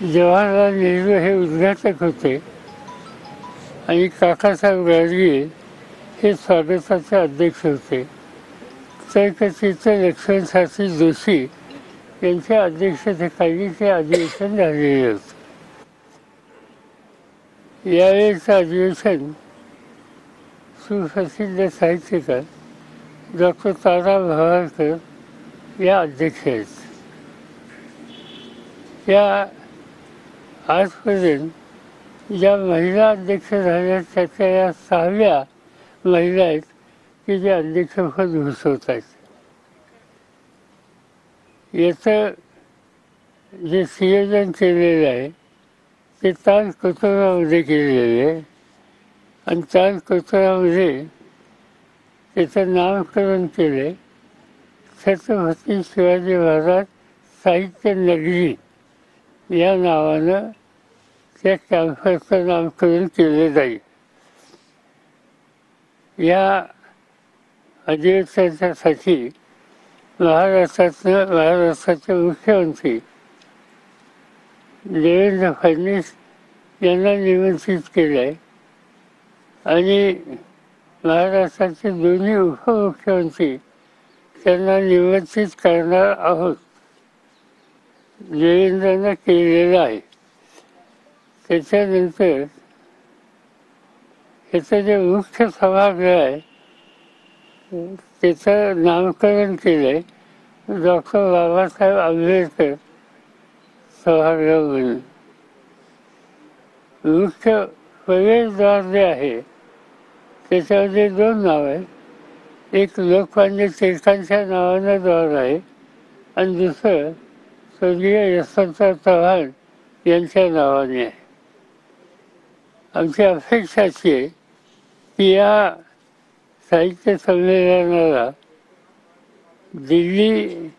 जवाहरलाल नेहरू हे उद्घाटक होते आणि काकासाहेब गाडगीळ हे स्वागताचे अध्यक्ष होते. तर्कचित्र लक्ष्मण शास्त्री जोशी यांच्या अध्यक्षतेखाली ते अधिवेशन झालेले होते. यावेळेचं अधिवेशन सुप्रसिद्ध साहित्यकार डॉक्टर तारा भवारकर या अध्यक्ष आहेत. या आजपर्यंत ज्या महिला अध्यक्ष झाल्या त्याच्या या 6व्या महिला आहेत की जे अध्यक्षपद भूषवत आहेत. याचं जे संयोजन केलेलं आहे ते ताज कोतरामध्ये केलेले आहे आणि ताज कोतरामध्ये त्याचं नामकरण केले छत्रपती शिवाजी महाराज साहित्य नगरी या नावानं त्या कॅम्पसचं नामकरण केले जाईल. या अधिवेशनासाठी महाराष्ट्राचे मुख्यमंत्री देवेंद्र फडणवीस यांना निमंत्रित केलं आहे आणि महाराष्ट्राचे दोन्ही उपमुख्यमंत्री त्यांना निमंत्रित करणार आहोत. देवेंद्रांना केलेलं आहे. त्याच्यानंतर ह्याचं जे मुख्य सभागृह आहे त्याचं नामकरण केलं आहे डॉक्टर बाबासाहेब आंबेडकर सभागृह म्हणून. मुख्य प्रवेशद्वार जे आहे त्याच्यामध्ये 2 नाव आहेत. एक लोकमान्य टिळकांच्या नावानं द्वार आहे आणि दुसरं स्वर्गीय यशवंतराव चव्हाण यांच्या नावाने आहे. आमची अपेक्षा अशी आहे की या साहित्य संमेलनाला दिल्ली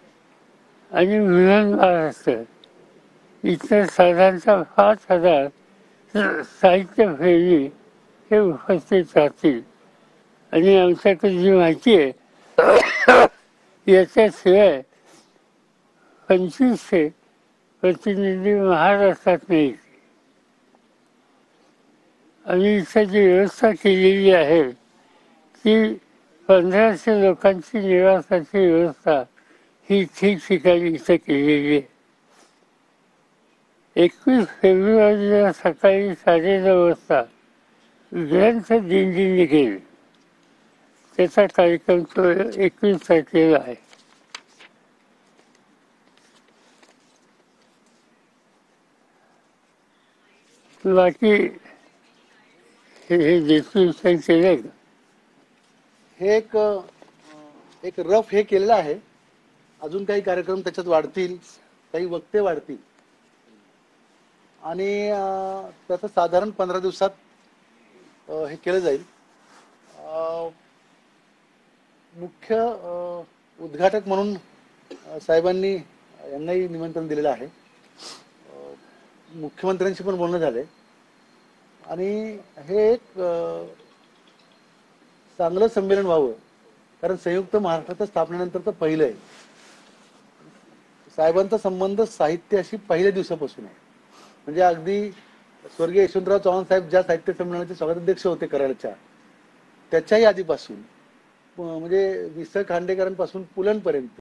आणि मिलन महाराष्ट्र इथं साधारणतः 5,000 साहित्यप्रेमी हे उपस्थित राहतील आणि आमच्याकडे जी माहिती आहे याच्याशिवाय 2500 प्रतिनिधी महाराष्ट्रात नाही. आणि इथं जी व्यवस्था केलेली आहे ती 1500 लोकांची निवासाची व्यवस्था ही ठिकठिकाणी इथं केलेली आहे. 21 फेब्रुवारीला सकाळी 9:30 वाजता ग्रंथ दिंडी निघेल. त्याचा कार्यक्रम तो 21 तारखेला आहे. बाकी हे डिस्क्रिप्शन केलं का? हे एक रफ हे केलेलं आहे. अजून काही कार्यक्रम त्याच्यात वाढतील, काही वक्ते वाढतील आणि त्याचं साधारण 15 दिवसात हे केलं जाईल. मुख्य उद्घाटक म्हणून साहेबांनी यांनाही निमंत्रण दिलेलं आहे. मुख्यमंत्र्यांशी पण बोलणं झालंय आणि हे एक चांगलं संमेलन व्हावं, कारण संयुक्त महाराष्ट्राच्या स्थापनेनंतर तर पहिलं आहे. साहेबांचा संबंध साहित्याशी पहिल्या दिवसापासून आहे. म्हणजे अगदी स्वर्गीय यशवंतराव चव्हाण साहेब ज्या साहित्य संमेलनाचे स्वागताध्यक्ष होते कराडच्या, त्याच्याही आधीपासून म्हणजे वि. स. खांडेकरांपासून पुलंपर्यंत